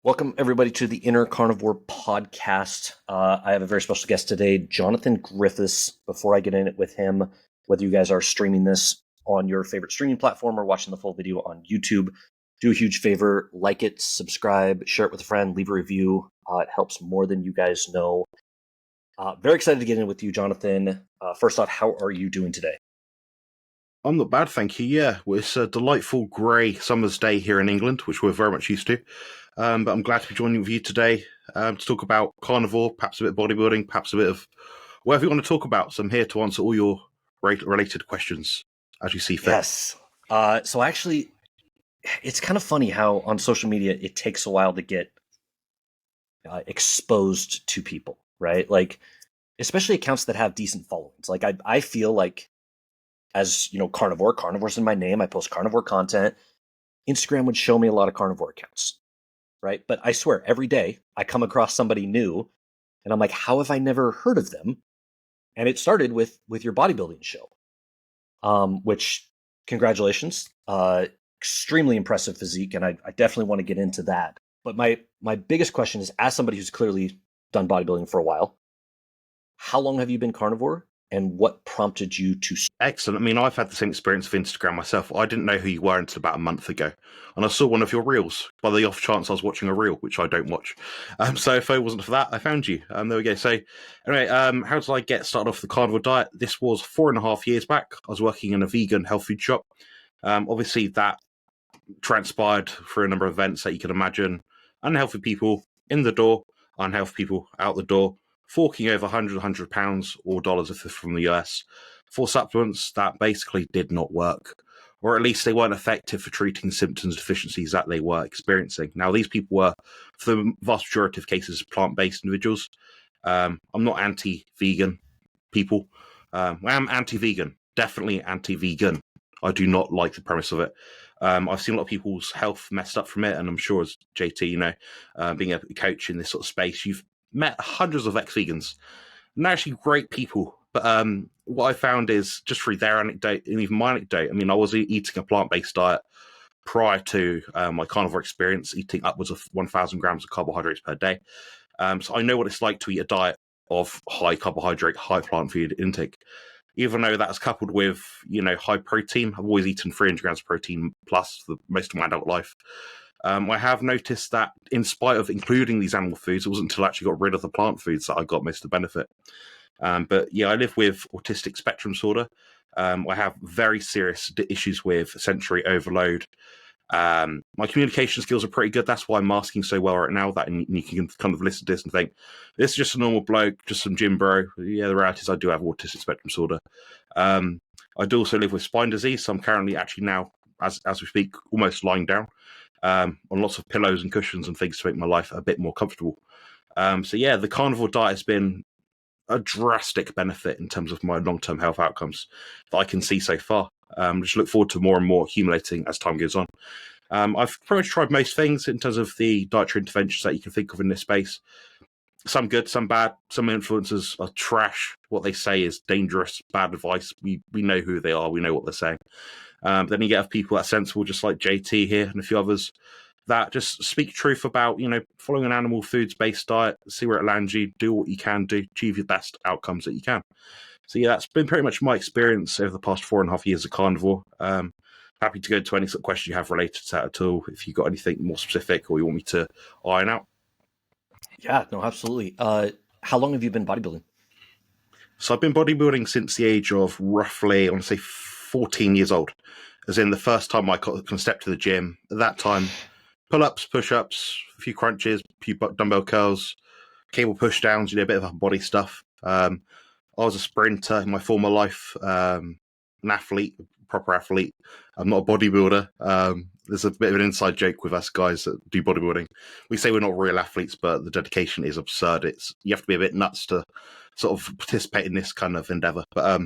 Welcome, everybody, to the Inner Carnivore Podcast. I have a very special guest today, Jonathan Griffiths. Before I get in it with him, whether you guys are streaming this on your favorite streaming platform or watching the full video on YouTube, do a huge favor, like it, subscribe, share it with a friend, leave a review. It helps more than you guys know. Very excited to get in with you, Jonathan. First off, how are you doing today? I'm not bad, thank you. Yeah, it's a delightful grey summer's day here in England, which we're very much used to. But I'm glad to be joining with you today to talk about carnivore, perhaps a bit of bodybuilding, perhaps a bit of whatever you want to talk about. So I'm here to answer all your related questions as you see fit. Yes. So actually, it's kind of funny how on social media it takes a while to get exposed to people, right? Like, especially accounts that have decent followings. Like, I feel like, as you know, carnivore's in my name. I post carnivore content. Instagram would show me a lot of carnivore accounts, right? But I swear, every day I come across somebody new, and I'm like, how have I never heard of them? And it started with your bodybuilding show, which, congratulations, extremely impressive physique, and I definitely want to get into that. But my biggest question is, as somebody who's clearly done bodybuilding for a while, how long have you been carnivore? And what prompted you to... Excellent. I mean, I've had the same experience with Instagram myself. I didn't know who you were until about a month ago. And I saw one of your reels by the off chance I was watching a reel, which I don't watch. So if it wasn't for that, I found you. There we go. So anyway, how did I get started off the carnivore diet? This was 4.5 years back. I was working in a vegan health food shop. Obviously, that transpired through a number of events that you can imagine. Unhealthy people in the door, unhealthy people out the door, forking over £100 or dollars if they're from the US for supplements that basically did not work, or at least they weren't effective for treating symptoms and deficiencies that they were experiencing. Now, these people were, for the vast majority of cases, plant-based individuals. I'm not anti-vegan people. I am anti-vegan, definitely anti-vegan. I do not like the premise of it. I've seen a lot of people's health messed up from it, and I'm sure as JT, being a coach in this sort of space, you've met hundreds of ex-vegans, and they're actually great people. But what I found is, just through their anecdote and even my anecdote, I mean, I was eating a plant-based diet prior to my carnivore experience, eating upwards of 1,000 grams of carbohydrates per day. So I know what it's like to eat a diet of high carbohydrate, high plant food intake. Even though that's coupled with, high protein, I've always eaten 300 grams of protein plus for most of my adult life. I have noticed that in spite of including these animal foods, it wasn't until I actually got rid of the plant foods that I got most of the benefit. But yeah, I live with autistic spectrum disorder. I have very serious issues with sensory overload. My communication skills are pretty good. That's why I'm masking so well right now, that you can kind of listen to this and think, this is just a normal bloke, just some gym bro. Yeah, the reality is I do have autistic spectrum disorder. I do also live with spine disease, so I'm currently actually now, as we speak, almost lying down on lots of pillows and cushions and things to make my life a bit more comfortable. So yeah, the carnivore diet has been a drastic benefit in terms of my long-term health outcomes that I can see so far. Just look forward to more and more accumulating as time goes on. I've pretty much tried most things in terms of the dietary interventions that you can think of in this space. Some good, some bad. Some influencers are trash. What they say is dangerous, bad advice. We know who they are. We know what they're saying. Then you get people that are sensible, just like JT here and a few others, that just speak truth about, following an animal foods-based diet, see where it lands you, do what you can do, achieve your best outcomes that you can. So yeah, that's been pretty much my experience over the past 4.5 years of carnivore. Happy to go to any sort of question you have related to that at all, if you've got anything more specific or you want me to iron out. Yeah, no, absolutely. How long have you been bodybuilding? So I've been bodybuilding since the age of roughly, I want to say 14 years old, as in the first time I can step to the gym. At that time, pull-ups, push-ups, a few crunches, a few dumbbell curls, cable push-downs, a bit of upper body stuff. I was a sprinter in my former life, an athlete, proper athlete. I'm not a bodybuilder. There's a bit of an inside joke with us guys that do bodybuilding. We say we're not real athletes, but the dedication is absurd. You have to be a bit nuts to sort of participate in this kind of endeavor. But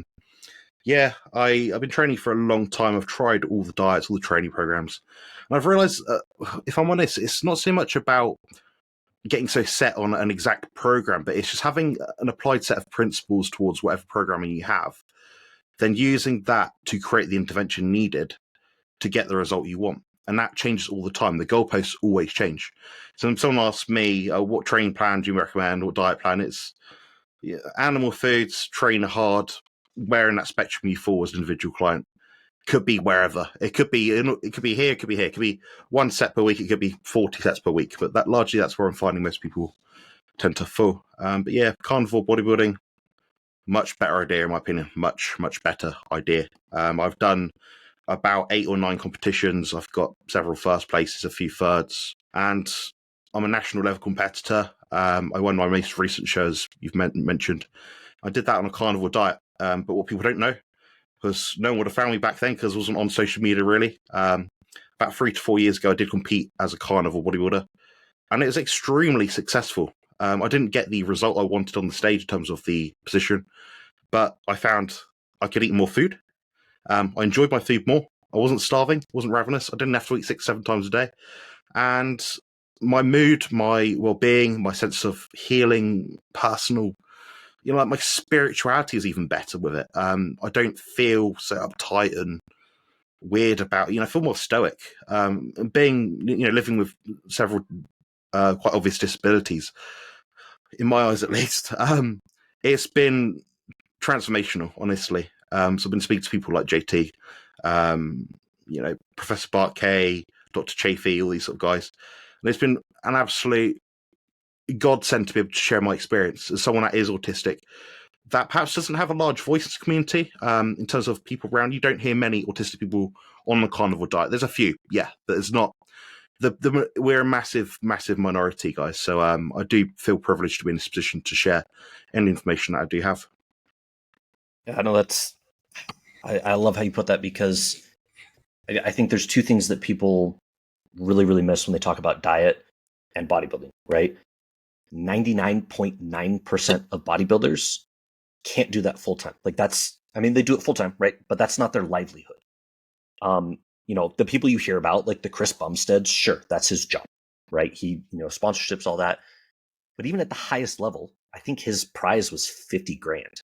yeah, I've been training for a long time. I've tried all the diets, all the training programs. And I've realized, if I'm honest, it's not so much about getting so set on an exact program, but it's just having an applied set of principles towards whatever programming you have, then using that to create the intervention needed to get the result you want. and that changes all the time. The goalposts always change. So when someone asks me, what training plan do you recommend, what diet plan, it's animal foods, train hard, where in that spectrum you fall as an individual client. Could be wherever. It could be here, it could be here. It could be 1 set per week. It could be 40 sets per week. But that's where I'm finding most people tend to fall. But yeah, carnivore bodybuilding, much better idea in my opinion. Much better idea. I've done about 8 or 9 competitions. I've got several first places, a few thirds, and I'm a national level competitor. I won my most recent shows you've mentioned. I did that on a carnivore diet. But what people don't know, because no one would have found me back then because I wasn't on social media really. About 3 to 4 years ago, I did compete as a carnivore bodybuilder, and it was extremely successful. I didn't get the result I wanted on the stage in terms of the position, but I found I could eat more food. I enjoyed my food more. I wasn't starving, wasn't ravenous. I didn't have to eat 6-7 times a day. And my mood, my well-being, my sense of healing, personal, like my spirituality is even better with it. I don't feel so uptight and weird about, I feel more stoic. And being, living with several quite obvious disabilities, in my eyes at least, it's been transformational, honestly. So I've been speaking to people like JT, Professor Bart K, Dr. Chafee, all these sort of guys. And it's been an absolute godsend to be able to share my experience as someone that is autistic, that perhaps doesn't have a large voice in the community. In terms of people around, you don't hear many autistic people on the carnivore diet. There's a few, yeah, but it's not. We're a massive minority, guys. So I do feel privileged to be in this position to share any information that I do have. Yeah, I know I love how you put that, because I think there's 2 things that people really miss when they talk about diet and bodybuilding, right? 99.9% of bodybuilders can't do that full time. Like they do it full time, right? But that's not their livelihood. The people you hear about, like the Chris Bumsteads, sure, that's his job, right? He, sponsorships, all that. But even at the highest level, I think his prize was 50 grand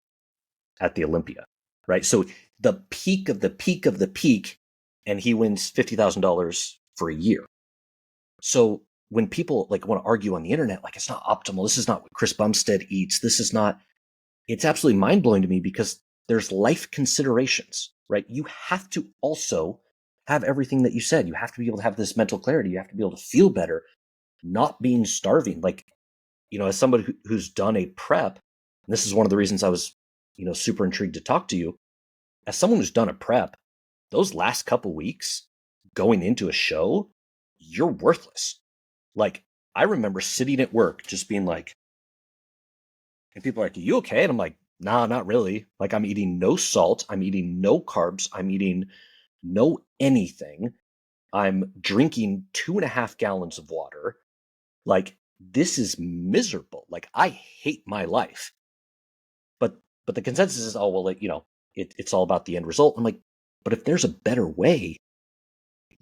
at the Olympia, right? So the peak of the peak of the peak, and he wins $50,000 for a year. So when people want to argue on the internet, it's not optimal, this is not what Chris Bumstead eats, this is not, it's absolutely mind blowing to me, because there's life considerations, right? You have to also have everything that you said. You have to be able to have this mental clarity. You have to be able to feel better, not being starving. As somebody who's done a prep, and this is one of the reasons I was, super intrigued to talk to you. As someone who's done a prep, those last couple weeks going into a show, you're worthless. I remember sitting at work just being like, and people are like, are you okay? And I'm like, nah, not really. I'm eating no salt. I'm eating no carbs. I'm eating no anything. I'm drinking 2.5 gallons of water. This is miserable. I hate my life. But the consensus is, oh, well, it's all about the end result. I'm like, but if there's a better way,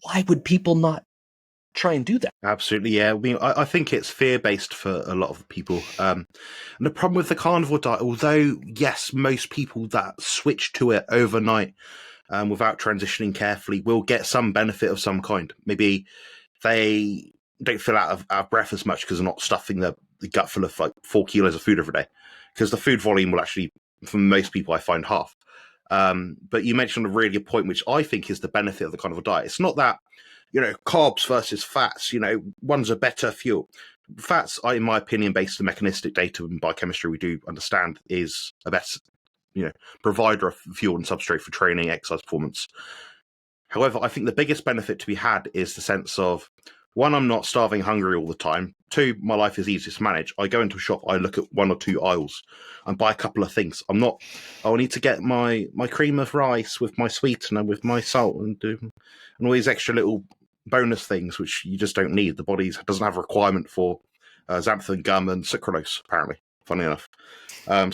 why would people not try and do that? Absolutely, yeah. I think it's fear-based for a lot of people. And the problem with the carnivore diet, although, yes, most people that switch to it overnight without transitioning carefully will get some benefit of some kind. Maybe they don't feel out of breath as much because they're not stuffing the gut full of 4 kilos of food every day. Because the food volume will actually, for most people, I find half. But you mentioned a really good point, which I think is the benefit of the carnivore diet. It's not that, carbs versus fats, one's a better fuel. Fats, in my opinion, based on mechanistic data and biochemistry, we do understand is a better, provider of fuel and substrate for training, exercise performance. However, I think the biggest benefit to be had is the sense of, 1, I'm not starving hungry all the time. 2, my life is easier to manage. I go into a shop, I look at 1 or 2 aisles and buy a couple of things. I need to get my cream of rice with my sweetener, with my salt, and all these extra little bonus things which you just don't need. The body doesn't have a requirement for xanthan gum and sucralose, apparently, funny enough.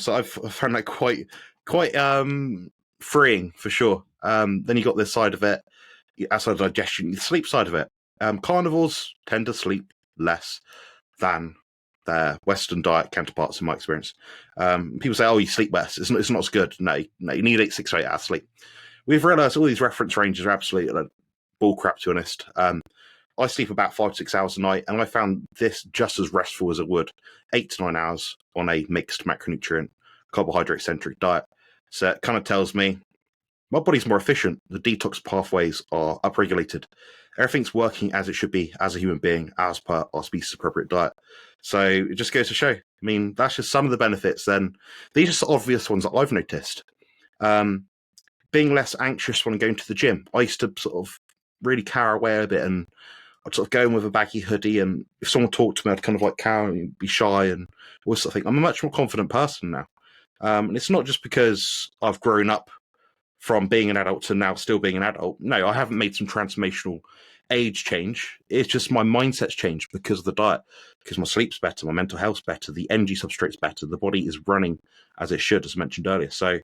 So I've found that quite freeing, for sure. Then you got this side of it, outside of digestion, the sleep side of it. Carnivores tend to sleep less than their Western diet counterparts, in my experience. People say, oh, you sleep less. It's not as good. No, you need 6 or 8 hours sleep. We've realised all these reference ranges are absolutely bullcrap, to be honest. I sleep about 5 to 6 hours a night, and I found this just as restful as it would 8 to 9 hours on a mixed macronutrient, carbohydrate-centric diet. So it kind of tells me my body's more efficient. The detox pathways are upregulated. Everything's working as it should be as a human being, as per our species appropriate diet. So it just goes to show. I mean, that's just some of the benefits. Then these are just the obvious ones that I've noticed. Being less anxious when going to the gym. I used to sort of really cower away a bit, and I'd sort of go in with a baggy hoodie, and if someone talked to me, I'd kind of like cower and be shy and all sort of thing. I'm a much more confident person now. And it's not just because I've grown up from being an adult to now still being an adult. No, I haven't made some transformational age change. It's just my mindset's changed because of the diet, because my sleep's better, my mental health's better, the energy substrate's better, the body is running as it should, as mentioned earlier. So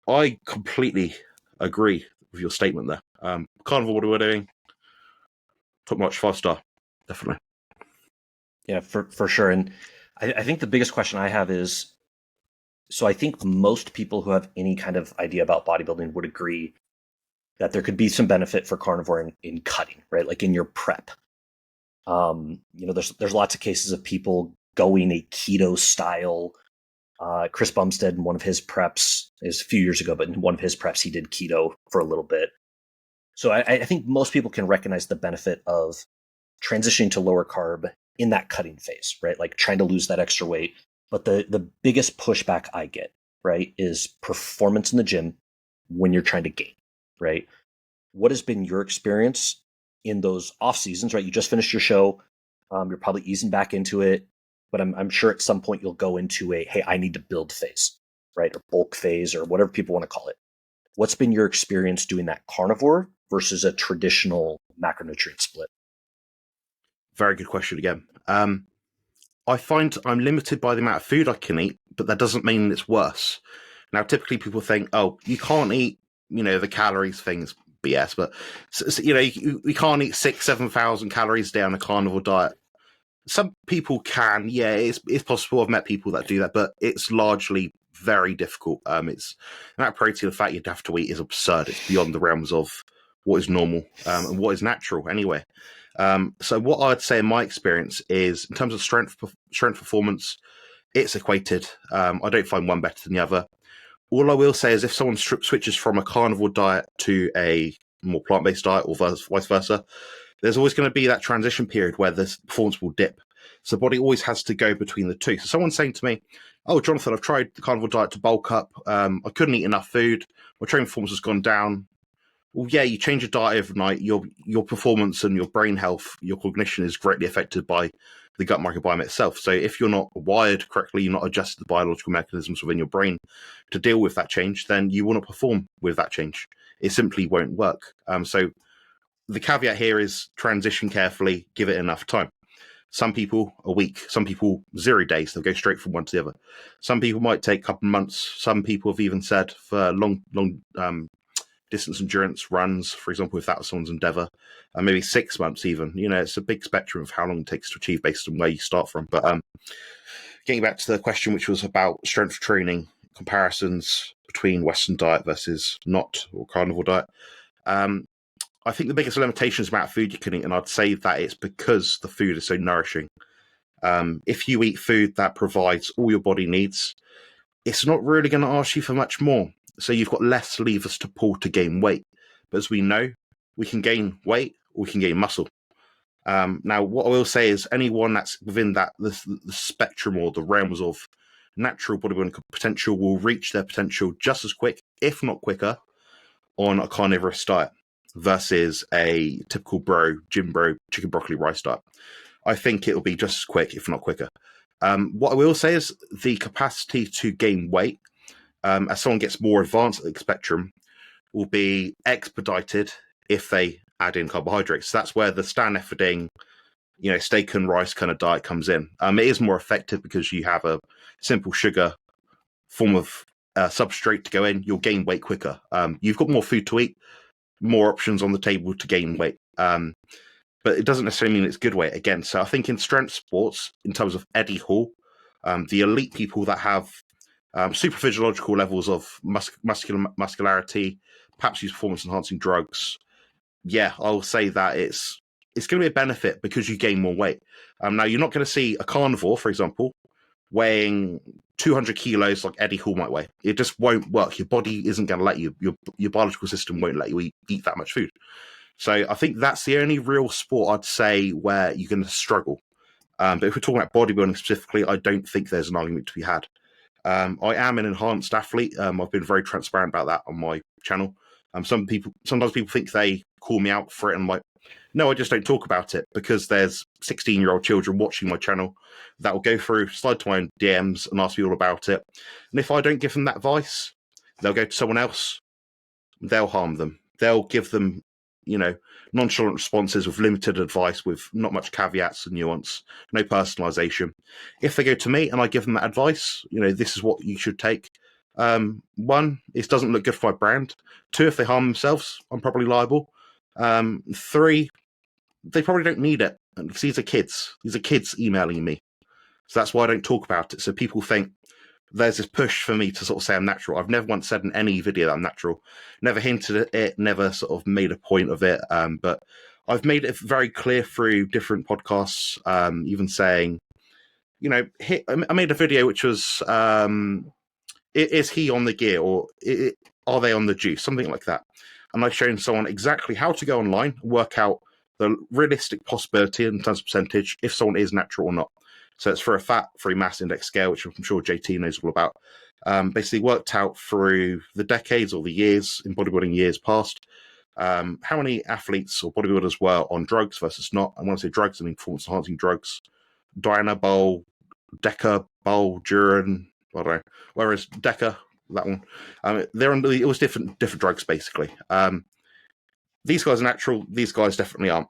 I completely agree with your statement there. Carnivore, what are we doing? Top notch, 5-star, definitely. Yeah, for sure. And I think the biggest question I have is, so I think most people who have any kind of idea about bodybuilding would agree that there could be some benefit for carnivore in cutting, right? Like in your prep. There's lots of cases of people going a keto style. Chris Bumstead, in one of his preps, is a few years ago, but in one of his preps, he did keto for a little bit. So I think most people can recognize the benefit of transitioning to lower carb in that cutting phase, right? Like trying to lose that extra weight. But the biggest pushback I get, right, is performance in the gym when you're trying to gain, right? What has been your experience in those off seasons, right? You just finished your show. You're probably easing back into it, but I'm sure at some point you'll go into a, hey, I need to build phase, right? Or bulk phase, or whatever people want to call it. What's been your experience doing that carnivore versus a traditional macronutrient split? Very good question again. I find I'm limited by the amount of food I can eat, but that doesn't mean it's worse. Now, typically people think, oh, you can't eat, the calories things, BS, but, you can't eat 7,000 calories a day on a carnivore diet. Some people can, yeah, it's possible. I've met people that do that, but it's largely very difficult. It's that protein and fat you'd have to eat is absurd. It's beyond the realms of what is normal and what is natural anyway. So what I'd say in my experience is, in terms of strength performance, it's equated. I don't find one better than the other. All I will say is, if someone switches from a carnivore diet to a more plant-based diet, or vice versa, there's always going to be that transition period where the performance will dip. So the body always has to go between the two. So someone's saying to me, oh, Jonathan, I've tried the carnivore diet to bulk up. I couldn't eat enough food. My training performance has gone down. Well, yeah, you change your diet overnight, your performance and your brain health, your cognition is greatly affected by the gut microbiome itself. So if you're not wired correctly, you're not adjusted the biological mechanisms within your brain to deal with that change, then you will not perform with that change. It simply won't work. So the caveat here is transition carefully, give it enough time. Some people a week, some people 0 days, they'll go straight from one to the other. Some people might take a couple of months. Some people have even said for long distance endurance runs, for example, if that was someone's endeavor, maybe 6 months even. It's a big spectrum of how long it takes to achieve based on where you start from. But getting back to the question, which was about strength training, comparisons between Western diet versus not, or carnivore diet, I think the biggest limitation is the amount of food you can eat, and I'd say that it's because the food is so nourishing. If you eat food that provides all your body needs, it's not really going to ask you for much more. So you've got less levers to pull to gain weight. But as we know, we can gain weight or we can gain muscle. Now, what I will say is, anyone that's within the spectrum or the realms of natural bodybuilding potential will reach their potential just as quick, if not quicker, on a carnivorous diet versus a typical gym bro, chicken broccoli rice diet. I think it'll be just as quick, if not quicker. What I will say is, the capacity to gain weight, as someone gets more advanced at the spectrum, will be expedited if they add in carbohydrates. So that's where the stand efforting, steak and rice kind of diet comes in. It is more effective because you have a simple sugar form of substrate to go in. You'll gain weight quicker. You've got more food to eat, more options on the table to gain weight. But it doesn't necessarily mean it's good weight again. So I think in strength sports, in terms of Eddie Hall, the elite people that have super physiological levels of muscularity, perhaps use performance enhancing drugs, yeah, I'll say that it's going to be a benefit because you gain more weight. Now you're not going to see a carnivore, for example, weighing 200 kilos like Eddie Hall might weigh. It just won't work. Your body isn't going to let you. Your biological system won't let you eat that much food. So I think that's the only real sport I'd say where you're going to struggle. But if we're talking about bodybuilding specifically, I don't think there's an argument to be had. I am an enhanced athlete. I've been very transparent about that on my channel. Sometimes people think they call me out for it, and I'm like, no, I just don't talk about it because there's 16-year-old children watching my channel that will go through, slide to my own DMs and ask me all about it. And if I don't give them that advice, they'll go to someone else. They'll harm them. They'll give them, nonchalant responses with limited advice, with not much caveats and nuance, no personalization. If they go to me and I give them that advice, this is what you should take. One, it doesn't look good for my brand. Two, if they harm themselves, I'm probably liable. Three, they probably don't need it. And these are kids. These are kids emailing me. So that's why I don't talk about it. So people think there's this push for me to sort of say I'm natural. I've never once said in any video that I'm natural. Never hinted at it, never sort of made a point of it. But I've made it very clear through different podcasts, even saying, I made a video which was, is he on the gear, or are they on the juice? Something like that. And I've shown someone exactly how to go online, work out the realistic possibility in terms of percentage if someone is natural or not. So it's for a fat-free mass index scale, which I'm sure JT knows all about. Basically worked out through the decades or the years in bodybuilding years past, how many athletes or bodybuilders were on drugs versus not. And when I say drugs, I mean performance-enhancing drugs. Dianabol, Deca, Bol, Duran, I don't know. Whereas Deca, that one, it was different drugs basically. These guys are natural. These guys definitely aren't.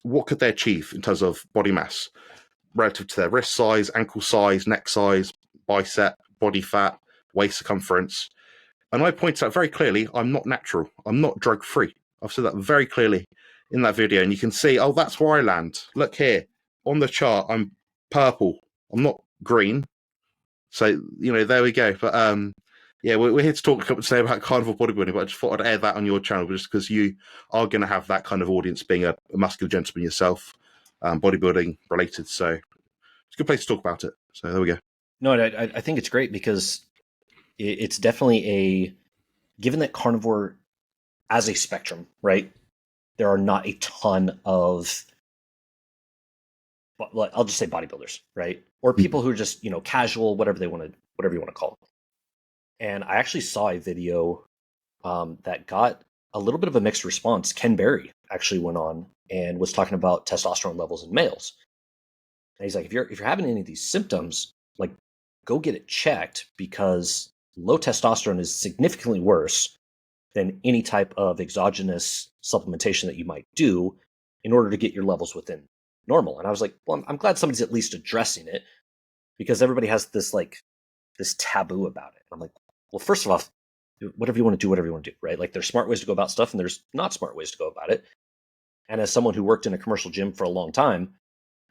What could they achieve in terms of body mass relative to their wrist size, ankle size, neck size, bicep, body fat, waist circumference? And I point out very clearly, I'm not natural. I'm not drug-free. I've said that very clearly in that video. And you can see, oh, that's where I land. Look here. On the chart, I'm purple. I'm not green. So, there we go. But yeah, we're here to talk today about carnivore bodybuilding, but I just thought I'd air that on your channel just because you are going to have that kind of audience, being a muscular gentleman yourself, bodybuilding related. So it's a good place to talk about it. So there we go. No, I think it's great because it's definitely given that carnivore as a spectrum, right? There are not a ton of, I'll just say bodybuilders, right? Or people who are just, casual, whatever you want to call them. And I actually saw a video that got a little bit of a mixed response. Ken Berry actually went on and was talking about testosterone levels in males. And he's like, if you're having any of these symptoms, like, go get it checked, because low testosterone is significantly worse than any type of exogenous supplementation that you might do in order to get your levels within normal. And I was like, well, I'm glad somebody's at least addressing it, because everybody has this taboo about it. I'm like, well, first of all, whatever you want to do, right? Like, there's smart ways to go about stuff and there's not smart ways to go about it. And as someone who worked in a commercial gym for a long time,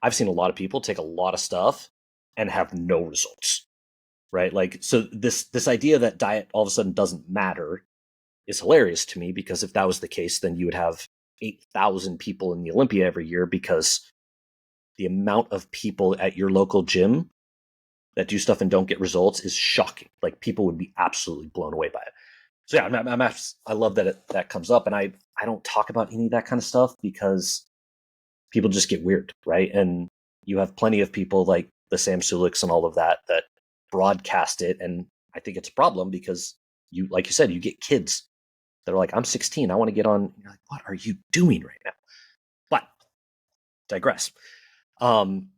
I've seen a lot of people take a lot of stuff and have no results, right? Like, so this idea that diet all of a sudden doesn't matter is hilarious to me, because if that was the case, then you would have 8,000 people in the Olympia every year, because the amount of people at your local gym that do stuff and don't get results is shocking. Like, people would be absolutely blown away by it. So yeah, I love that that comes up, and I don't talk about any of that kind of stuff because people just get weird, right? And you have plenty of people like the Sam Suliks and all of that broadcast it, and I think it's a problem because like you said, you get kids that are like, I'm 16, I want to get on. You're like, what are you doing right now? But digress. And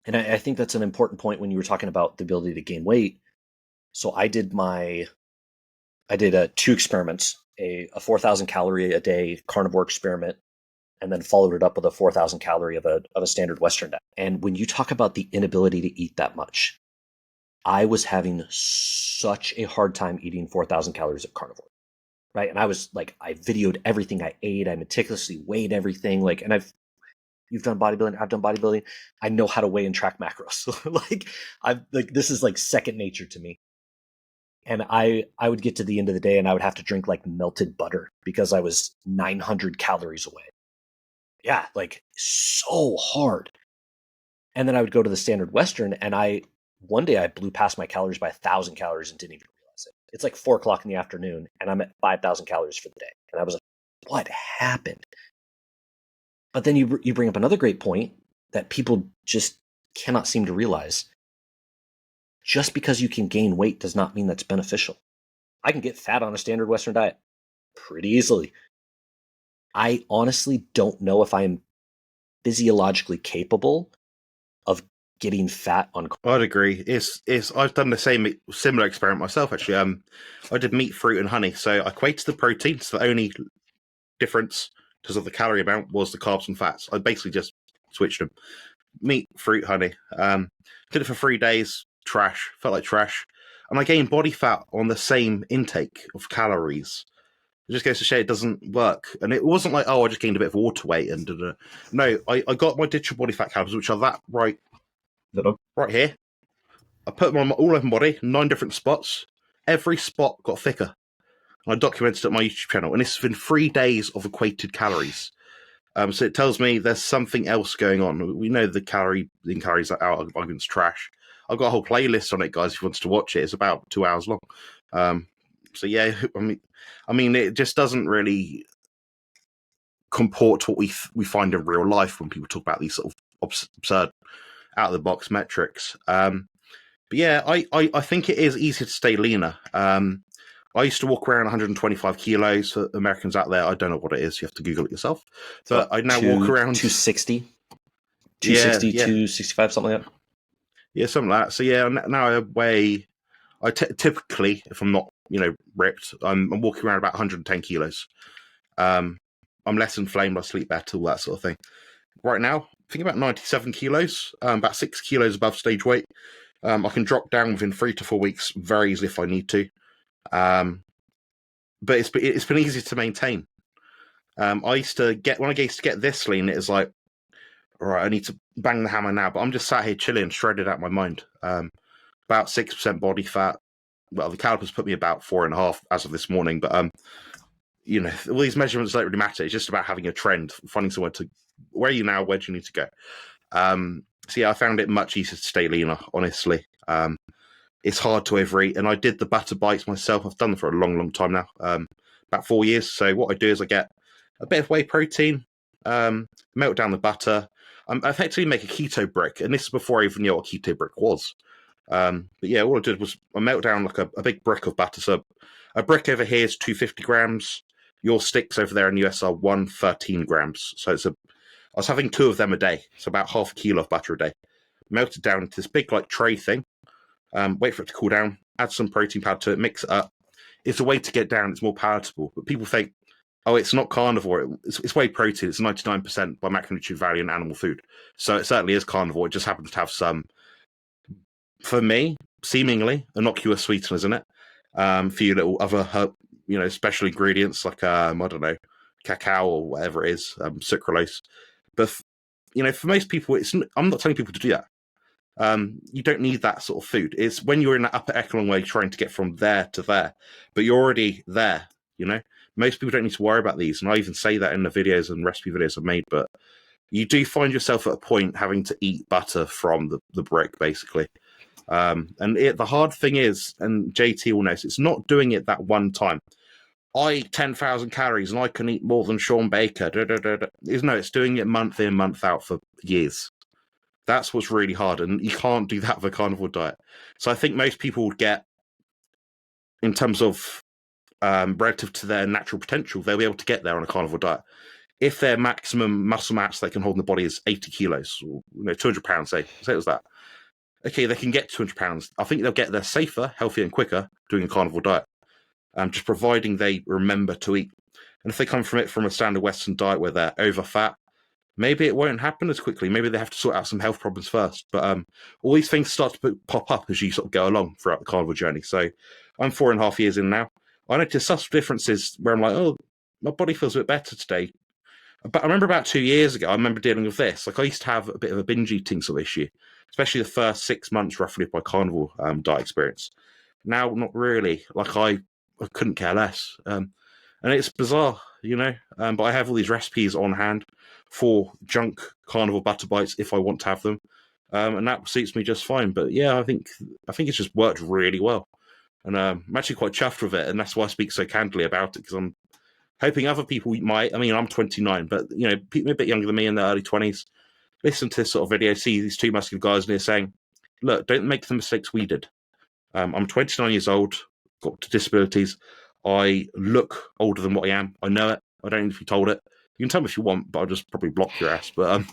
I think that's an important point when you were talking about the ability to gain weight. So I did 2 experiments, a 4,000 calorie a day carnivore experiment, and then followed it up with a 4,000 calorie of a standard Western diet. And when you talk about the inability to eat that much, I was having such a hard time eating 4,000 calories of carnivore, right? And I was like, I videoed everything I ate. I meticulously weighed everything. Like, and you've done bodybuilding, I've done bodybuilding. I know how to weigh and track macros. This is like second nature to me. And I would get to the end of the day and I would have to drink like melted butter because I was 900 calories away. Yeah, like so hard. And then I would go to the Standard Western, and one day I blew past my calories by 1,000 calories and didn't even realize it. It's like 4 o'clock in the afternoon, and I'm at 5,000 calories for the day. And I was like, what happened? But then you bring up another great point that people just cannot seem to realize. Just because you can gain weight does not mean that's beneficial. I can get fat on a Standard Western diet pretty easily. I honestly don't know if I'm physiologically capable of getting fat on. I'd agree. It's I've done the similar experiment myself actually. I did meat, fruit, and honey. So I equated the protein. So the only difference because of the calorie amount was the carbs and fats. I basically just switched them. Meat, fruit, honey. Did it for 3 days. Trash. Felt like trash. And I gained body fat on the same intake of calories. It just goes to show it doesn't work. And it wasn't like, oh, I just gained a bit of water weight. And no, I got my digital body fat calories, which are that right here. I put them on all over my body, 9 different spots. Every spot got thicker. And I documented it on my YouTube channel. And it's been 3 days of equated calories. So it tells me there's something else going on. We know the calories out argument's trash. I've got a whole playlist on it, guys, if you want to watch it. It's about 2 hours long. So yeah, I mean, it just doesn't really comport to what we find in real life when people talk about these sort of absurd, out of the box metrics. But yeah, I think it is easier to stay leaner. I used to walk around 125 kilos. For Americans out there, I don't know what it is. You have to Google it yourself. But I now walk around 260, 260, yeah. 265, something like that. Yeah, something like that. So yeah, now I weigh. Typically, if I'm not ripped, I'm walking around about 110 kilos. I'm less inflamed. I sleep better, all that sort of thing. Right now, I think about 97 kilos. About 6 kilos above stage weight. I can drop down within 3 to 4 weeks very easily if I need to. But it's been easy to maintain. I used to get this lean, it was like, all right, I need to bang the hammer now. But I'm just sat here chilling, shredded out my mind. About 6% body fat. Well, the calipers put me about 4.5 as of this morning. But all these measurements don't really matter. It's just about having a trend, finding somewhere to. Where are you now? Where do you need to go? So yeah, I found it much easier to stay leaner. Honestly, it's hard to overeat, and I did the butter bites myself. I've done them for a long, long time now, about 4 years. So what I do is I get a bit of whey protein, melt down the butter. I effectively make a keto brick, and this is before I even knew what a keto brick was. But yeah, all I did was I melt down like a big brick of butter. So a brick over here is 250 grams. Your sticks over there in the US are 113 grams. So I was having 2 of them a day. So about half a kilo of butter a day. Melted down into this big like tray thing. Wait for it to cool down. Add some protein powder to it. Mix it up. It's a way to get down. It's more palatable. But people think, oh, it's not carnivore. It's whey protein. It's 99% by macronutrient value in animal food. So it certainly is carnivore. It just happens to have some, for me, seemingly innocuous sweeteners in it. A few little other herb, special ingredients like I don't know, cacao or whatever it is, sucralose. But for most people, I'm not telling people to do that. You don't need that sort of food. It's when you're in that upper echelon way trying to get from there to there, but you're already there. Most people don't need to worry about these, and I even say that in the videos and recipe videos I've made. But you do find yourself at a point having to eat butter from the brick, basically. And the hard thing is, and JT will know, it's not doing it that one time. I eat 10,000 calories and I can eat more than Sean Baker. It's doing it month in, month out for years. That's what's really hard, and you can't do that with a carnivore diet. So I think most people would get, in terms of relative to their natural potential, they'll be able to get there on a carnivore diet. If their maximum muscle mass they can hold in the body is 80 kilos, or 200 pounds, say it was that. Okay, they can get 200 pounds. I think they'll get there safer, healthier, and quicker doing a carnivore diet, just providing they remember to eat. And if they come from a standard Western diet where they're over fat, maybe it won't happen as quickly. Maybe they have to sort out some health problems first. But all these things start to pop up as you sort of go along throughout the carnivore journey. So I'm 4.5 years in now. I notice subtle differences where I'm like, oh, my body feels a bit better today. But I remember about 2 years ago, I remember dealing with this. Like I used to have a bit of a binge eating sort of issue, especially the first 6 months roughly of my carnivore diet experience. Now, not really. Like I couldn't care less. And it's bizarre, but I have all these recipes on hand for junk carnivore butter bites if I want to have them. And that suits me just fine. But yeah, I think it's just worked really well. And I'm actually quite chuffed with it. And that's why I speak so candidly about it, because I'm hoping other people might. I mean, I'm 29, but, people a bit younger than me in their early 20s, listen to this sort of video, see these two muscular guys, and they're saying, look, don't make the mistakes we did. I'm 29 years old, got disabilities. I look older than what I am. I know it. I don't know if you told it. You can tell me if you want, but I'll just probably block your ass. But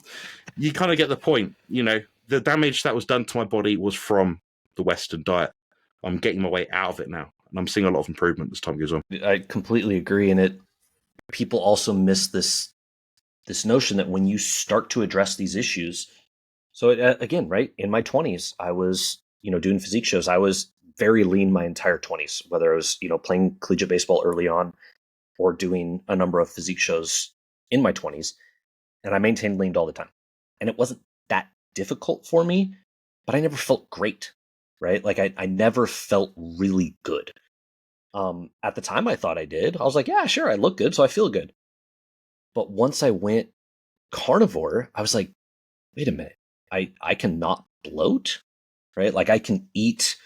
you kind of get the point. The damage that was done to my body was from the Western diet. I'm getting my way out of it now, and I'm seeing a lot of improvement as time goes on. I completely agree, and people also miss this notion that when you start to address these issues. So again, right in my 20s, I was doing physique shows. I was very lean my entire 20s, whether I was playing collegiate baseball early on or doing a number of physique shows in my 20s, and I maintained lean all the time. And it wasn't that difficult for me, but I never felt great, right? Like I never felt really good. At the time I thought I did. I was like, yeah, sure, I look good, so I feel good. But once I went carnivore, I was like, wait a minute, I cannot bloat, right? Like I can eat,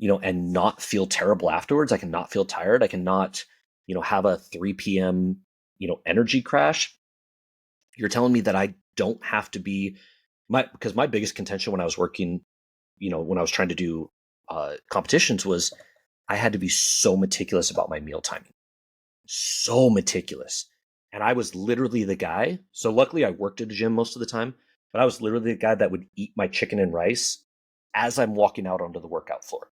and not feel terrible afterwards. I cannot feel tired. I cannot, have a 3 p.m., energy crash. You're telling me that I don't have to be because my biggest contention when I was working, when I was trying to do competitions was I had to be so meticulous about my meal timing, so meticulous. And I was literally the guy. So luckily I worked at a gym most of the time, but I was literally the guy that would eat my chicken and rice as I'm walking out onto the workout floor.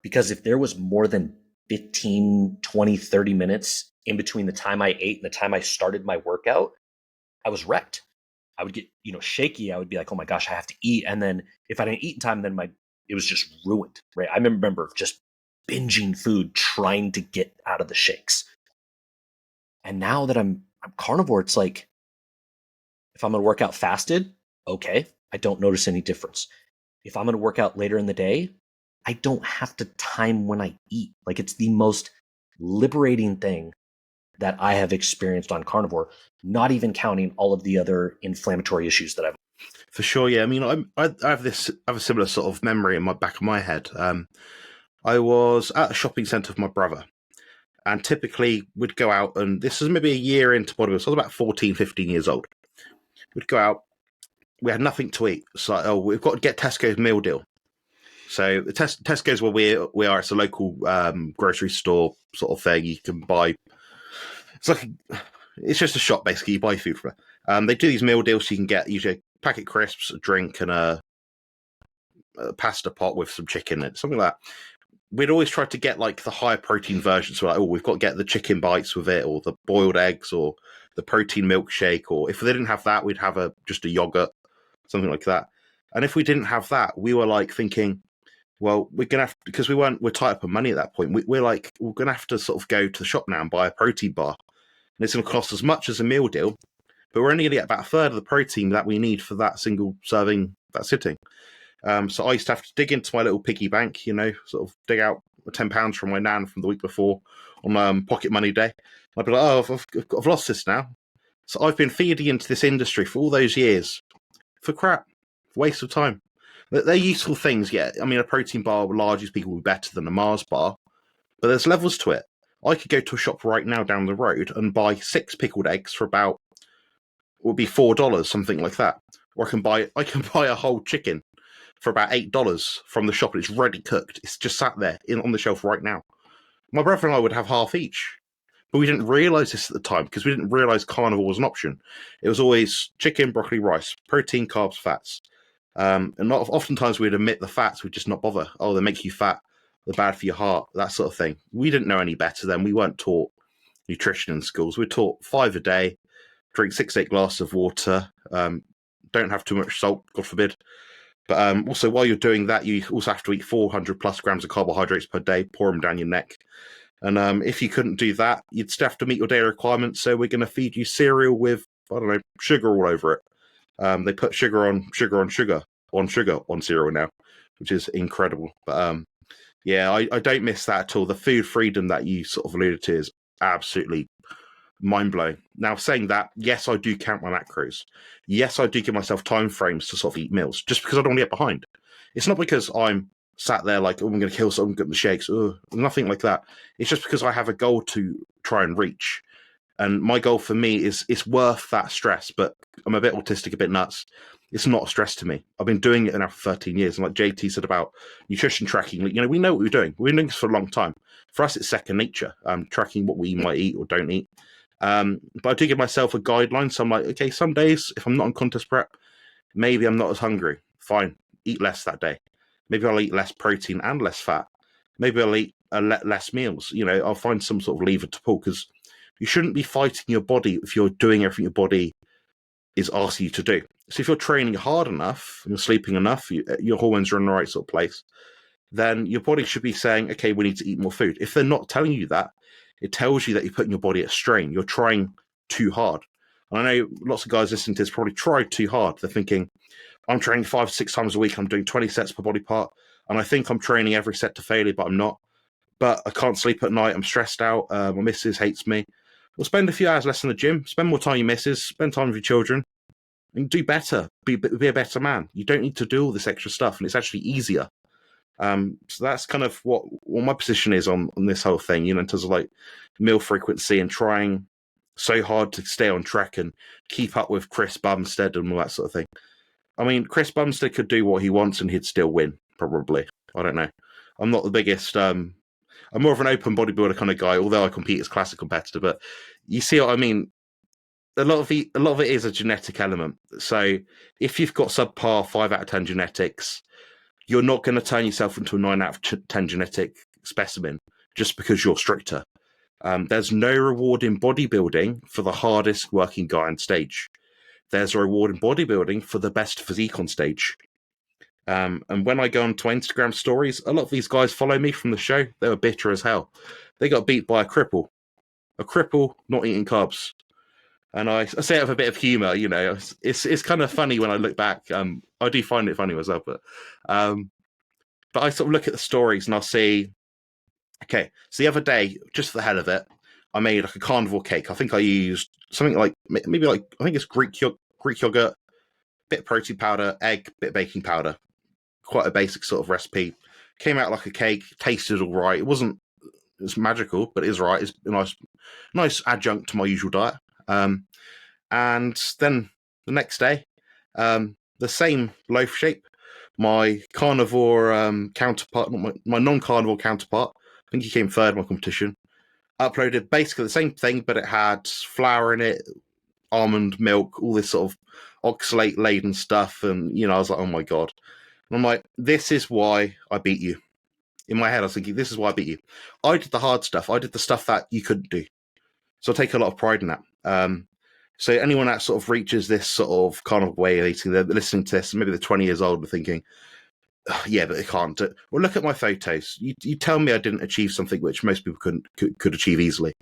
Because if there was more than 15, 20, 30 minutes in between the time I ate and the time I started my workout, I was wrecked. I would get, shaky. I would be like, oh my gosh, I have to eat. And then if I didn't eat in time, then it was just ruined, right? I remember just binging food, trying to get out of the shakes. And now that I'm carnivore, it's like, if I'm going to work out fasted, okay, I don't notice any difference. If I'm going to work out later in the day, I don't have to time when I eat. Like, it's the most liberating thing that I have experienced on carnivore, not even counting all of the other inflammatory issues that I've. For sure, yeah. I mean, I have a similar sort of memory in my back of my head. I was at a shopping centre with my brother, and typically we'd go out, and this was maybe a year into bodybuilding, so I was about 14, 15 years old. We'd go out, we had nothing to eat, so we've got to get Tesco's meal deal. So the Tesco's where we are, it's a local grocery store sort of thing. You can buy, it's just a shop basically. You buy food from it. They do these meal deals, so you can get usually a packet of crisps, a drink, and a pasta pot with some chicken in it, something like that. We'd always try to get like the higher protein version. So like, we've got to get the chicken bites with it, or the boiled eggs, or the protein milkshake, or if they didn't have that, we'd have just a yogurt, something like that. And if we didn't have that, we were like thinking, well, we're gonna have, because we're tight up on money at that point. We're gonna have to sort of go to the shop now and buy a protein bar, and it's gonna cost as much as a meal deal, but we're only gonna get about a third of the protein that we need for that single serving, that sitting. So I used to have to dig into my little piggy bank, sort of dig out £10 from my nan from the week before on pocket money day. I'd be like, oh, I've lost this now. So I've been feeding into this industry for all those years for crap, waste of time. They're useful things, yeah. I mean, a protein bar with largest people will be better than a Mars bar, but there's levels to it. I could go to a shop right now down the road and buy 6 pickled eggs for about, would be $4, something like that. Or I can buy a whole chicken for about $8 from the shop, and it's ready cooked. It's just sat there on the shelf right now. My brother and I would have half each, but we didn't realise this at the time because we didn't realise carnivore was an option. It was always chicken, broccoli, rice, protein, carbs, fats. And not oftentimes we'd omit the fats, we'd just not bother. Oh, they make you fat, they're bad for your heart, that sort of thing. We didn't know any better then. We weren't taught nutrition in schools. We were taught 5 a day, drink 6-8 glasses of water, don't have too much salt, God forbid. But also, while you're doing that, you also have to eat 400 plus grams of carbohydrates per day, pour them down your neck. And if you couldn't do that, you'd still have to meet your daily requirements. So we're going to feed you cereal with, I don't know, sugar all over it. They put sugar on cereal now, which is incredible. But Yeah, I don't miss that at all. The food freedom that you sort of alluded to is absolutely mind blowing. Now, saying that, yes, I do count my macros. Yes, I do give myself time frames to sort of eat meals, just because I don't want to get behind. It's not because I'm sat there like, oh, I'm going to kill someone, get the shakes, nothing like that. It's just because I have a goal to try and reach. And my goal for me is it's worth that stress, but I'm a bit autistic, a bit nuts. It's not a stress to me. I've been doing it now for 13 years. And like JT said about nutrition tracking, we know what we're doing. We've been doing this for a long time. For us, it's second nature, tracking what we might eat or don't eat. But I do give myself a guideline. So I'm like, okay, some days, if I'm not on contest prep, maybe I'm not as hungry. Fine, eat less that day. Maybe I'll eat less protein and less fat. Maybe I'll eat less meals. I'll find some sort of lever to pull, because you shouldn't be fighting your body if you're doing everything your body is asking you to do. So if you're training hard enough, you're sleeping enough, your hormones are in the right sort of place, then your body should be saying, okay, we need to eat more food. If they're not telling you that, it tells you that you're putting your body at strain. You're trying too hard. And I know lots of guys listening to this probably tried too hard. They're thinking, I'm training 5-6 times a week. I'm doing 20 sets per body part. And I think I'm training every set to failure, but I'm not. But I can't sleep at night. I'm stressed out. My missus hates me. Well, spend a few hours less in the gym. Spend more time with your missus. Spend time with your children. And do better. Be a better man. You don't need to do all this extra stuff. And it's actually easier. So that's kind of what my position is on this whole thing, in terms of like meal frequency and trying so hard to stay on track and keep up with Chris Bumstead and all that sort of thing. I mean, Chris Bumstead could do what he wants and he'd still win, probably. I don't know. I'm not the biggest. I'm more of an open bodybuilder kind of guy, although I compete as classic competitor. But you see what I mean? A lot of it is a genetic element. So if you've got subpar 5 out of 10 genetics, you're not going to turn yourself into a 9 out of 10 genetic specimen just because you're stricter. There's no reward in bodybuilding for the hardest working guy on stage. There's a reward in bodybuilding for the best physique on stage. And when I go onto Instagram stories, a lot of these guys follow me from the show. They were bitter as hell. They got beat by a cripple not eating carbs. And I say it with a bit of humour, it's kind of funny when I look back. I do find it funny myself, but I sort of look at the stories and I'll see, okay, so the other day, just for the hell of it, I made like a carnivore cake. I think I used something like, maybe like, I think it's Greek yogurt, bit of protein powder, egg, bit of baking powder. Quite a basic sort of recipe. Came out like a cake, tasted all right. It's magical, but it is right. It's a nice adjunct to my usual diet. And then the next day, the same loaf shape, my carnivore counterpart, my non-carnivore counterpart, I think he came third in my competition, uploaded basically the same thing, but it had flour in it, almond milk, all this sort of oxalate-laden stuff. And, I was like, oh my God. And I'm like, this is why I beat you. In my head, I was thinking, this is why I beat you. I did the hard stuff. I did the stuff that you couldn't do. So I take a lot of pride in that. So anyone that sort of reaches this sort of carnivore way of eating, they're listening to this, maybe they're 20 years old and thinking, oh, yeah, but they can't do it. Well, look at my photos. You tell me I didn't achieve something which most people could achieve easily.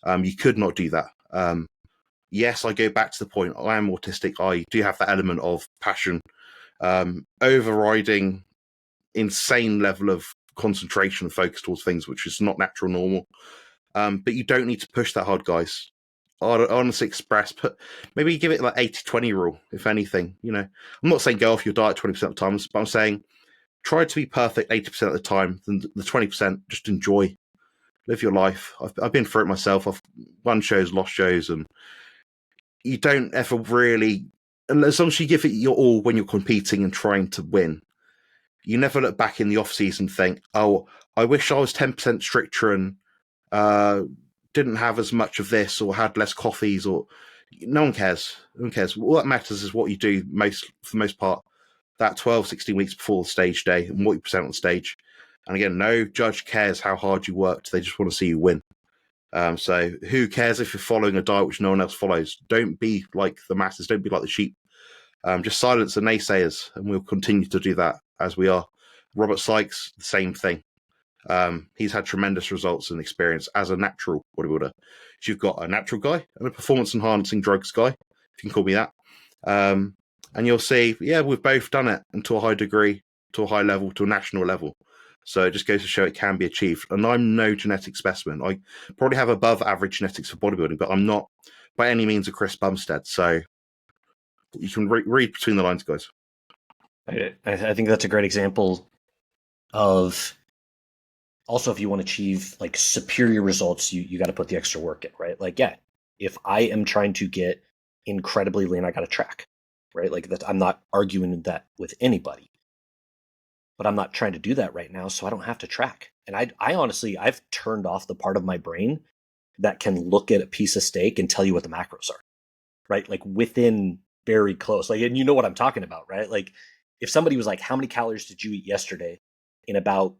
You could not do that. Yes, I go back to the point. I am autistic. I do have that element of passion, overriding insane level of concentration and focus towards things which is not natural, normal. But you don't need to push that hard, guys. I'd honestly express, but maybe give it like 80-20 rule, if anything. I'm not saying go off your diet 20% of the time, but I'm saying try to be perfect 80% of the time. Then the 20%, just enjoy, live your life. I've been through it myself. I've won shows, lost shows, and you don't ever really, as long as you give it your all when you're competing and trying to win, you never look back in the off season and think, oh, I wish I was 10% stricter and didn't have as much of this or had less coffees. Or no one cares. No one cares. All that matters is what you do for the most part, that 12, 16 weeks before the stage day and what you present on stage. And again, no judge cares how hard you worked. They just want to see you win. So who cares if you're following a diet which no one else follows? Don't be like the masses. Don't be like the sheep. Just silence the naysayers, and we'll continue to do that as we are. Robert Sykes, the same thing. He's had tremendous results and experience as a natural bodybuilder. So you've got a natural guy and a performance-enhancing drugs guy, if you can call me that. And you'll see, yeah, we've both done it, and to a high degree, to a high level, to a national level. So it just goes to show it can be achieved. And I'm no genetic specimen. I probably have above average genetics for bodybuilding, but I'm not by any means a Chris Bumstead. So you can read between the lines, guys. I think that's a great example of also if you want to achieve like superior results, you got to put the extra work in, right? Like, yeah, if I am trying to get incredibly lean, I got to track, right? Like that, I'm not arguing that with anybody, but I'm not trying to do that right now, so I don't have to track. And I honestly, I've turned off the part of my brain that can look at a piece of steak and tell you what the macros are, right? Like within very close, like, and you know what I'm talking about, right? Like if somebody was like, how many calories did you eat yesterday? In about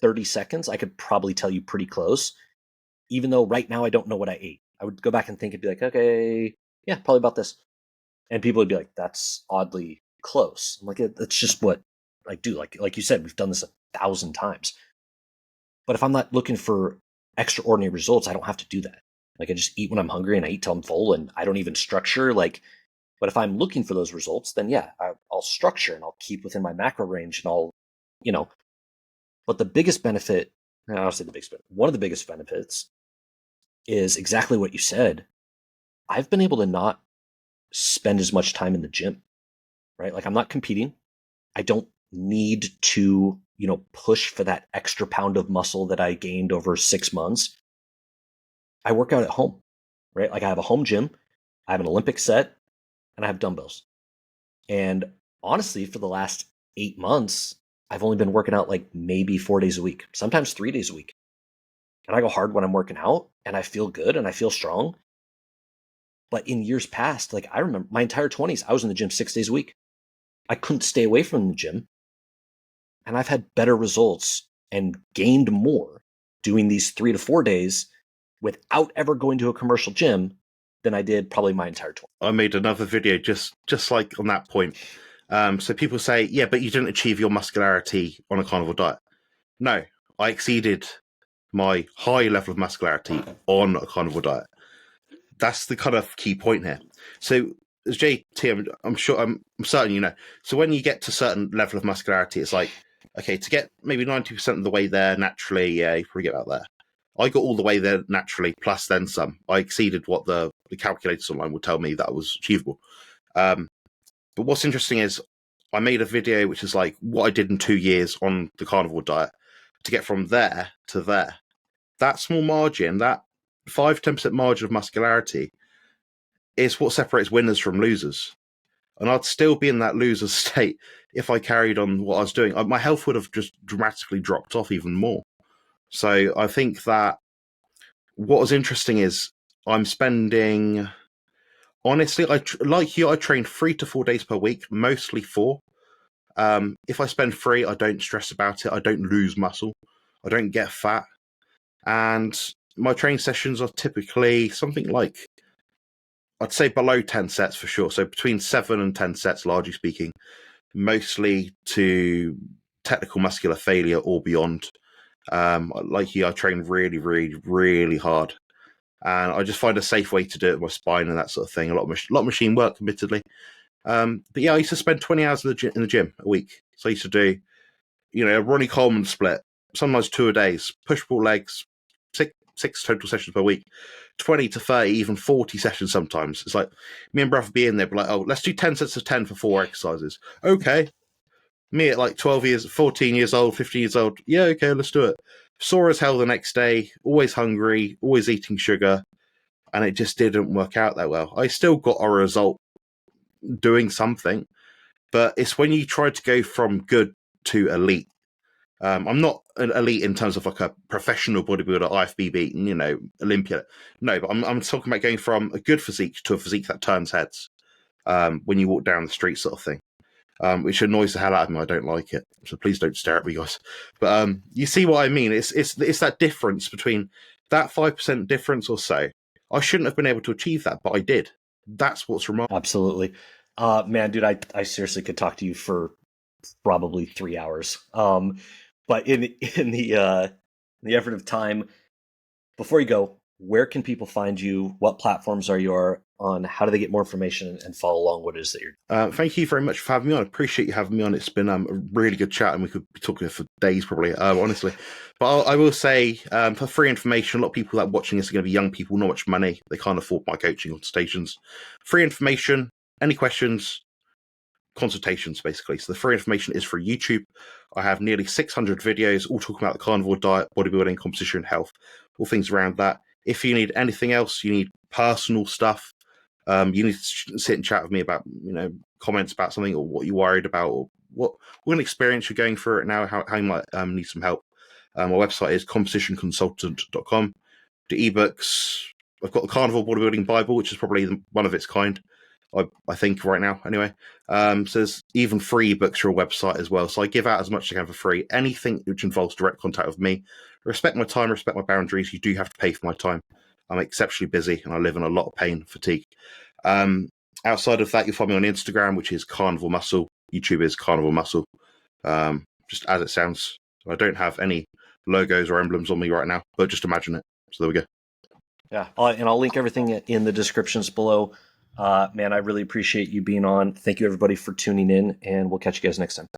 30 seconds, I could probably tell you pretty close, even though right now I don't know what I ate. I would go back and think and be like, okay, yeah, probably about this. And people would be like, that's oddly close. I'm like, that's just what I do. Like you said, we've done this 1,000 times. But if I'm not looking for extraordinary results, I don't have to do that. Like I just eat when I'm hungry and I eat till I'm full and I don't even structure. Like, but if I'm looking for those results, then yeah, I'll structure and I'll keep within my macro range and I'll, you know, but the biggest benefit, I don't say the biggest benefit, one of the biggest benefits is exactly what you said. I've been able to not spend as much time in the gym, right? Like I'm not competing. I don't need to, push for that extra pound of muscle that I gained over 6 months. I work out at home, right? Like I have a home gym, I have an Olympic set, and I have dumbbells. And honestly, for the last 8 months, I've only been working out like maybe 4 days a week, sometimes 3 days a week. And I go hard when I'm working out and I feel good and I feel strong. But in years past, like I remember my entire 20s, I was in the gym 6 days a week. I couldn't stay away from the gym. And I've had better results and gained more doing these 3 to 4 days without ever going to a commercial gym than I did probably my entire 20. I made another video just like on that point. So people say, yeah, but you didn't achieve your muscularity on a carnivore diet. No, I exceeded my high level of muscularity on a carnivore diet. That's the kind of key point here. So as JT, I'm certain you know. So when you get to a certain level of muscularity, it's like, okay, to get maybe 90% of the way there naturally, yeah, you probably get out there. I got all the way there naturally, plus then some. I exceeded what the calculators online would tell me that was achievable. But what's interesting is I made a video which is like what I did in 2 years on the carnivore diet to get from there to there. That small margin, that 5-10% margin of muscularity is what separates winners from losers. And I'd still be in that loser state if I carried on what I was doing. My health would have just dramatically dropped off even more. So I think that what was interesting is I'm spending, honestly, like you, I train 3 to 4 days per week, mostly 4. If I spend 3, I don't stress about it. I don't lose muscle. I don't get fat. And my training sessions are typically something like, I'd say below 10 sets for sure. So between 7 and 10 sets, largely speaking, mostly to technical muscular failure or beyond. Like you, I train really, really, really hard. And I just find a safe way to do it with my spine and that sort of thing. A lot of machine work, admittedly. But yeah, I used to spend 20 hours in the gym a week. So I used to do, a Ronnie Coleman split, sometimes 2 a days, push-pull legs, six total sessions per week, 20 to 30, even 40 sessions sometimes. It's like me and brother be in there, be like, oh, let's do 10 sets of 10 for 4 exercises. Okay. Me at like 14 years old, 15 years old. Yeah, okay, let's do it. Sore as hell the next day, always hungry, always eating sugar. And it just didn't work out that well. I still got a result doing something, but it's when you try to go from good to elite. I'm not an elite in terms of like a professional bodybuilder, IFBB beaten, Olympia. No, but I'm talking about going from a good physique to a physique that turns heads when you walk down the street, sort of thing, which annoys the hell out of me. I don't like it, so please don't stare at me, guys. But you see what I mean? It's that difference between that 5% difference or so. I shouldn't have been able to achieve that, but I did. That's what's remarkable. Absolutely. Man, dude, I seriously could talk to you for probably 3 hours. But in the effort of time, before you go, where can people find you? What platforms are you on? How do they get more information and follow along what it is that you're Thank you very much for having me on. I appreciate you having me on. It's been a really good chat, and we could be talking for days probably, honestly. But I will say, for free information, a lot of people that are watching this are going to be young people, not much money. They can't afford my coaching consultations. Free information, any questions, consultations, basically. So the free information is for YouTube. I have nearly 600 videos, all talking about the carnivore diet, bodybuilding, composition, health, all things around that. If you need anything else, you need personal stuff, you need to sit and chat with me about, comments about something or what you're worried about or what an experience you're going through it now, how you might need some help. My website is compositionconsultant.com. The ebooks, I've got the Carnivore Bodybuilding Bible, which is probably one of its kind, I think right now anyway. So there's even free books for a website as well. So I give out as much as I can for free. Anything which involves direct contact with me. Respect my time, respect my boundaries. You do have to pay for my time. I'm exceptionally busy and I live in a lot of pain and fatigue. Outside of that, you'll find me on Instagram, which is Carnivore Muscle. YouTube is Carnivore Muscle. Just as it sounds. I don't have any logos or emblems on me right now, but just imagine it. So there we go. Yeah, I'll link everything in the descriptions below. Man, I really appreciate you being on. Thank you, everybody, for tuning in, and we'll catch you guys next time.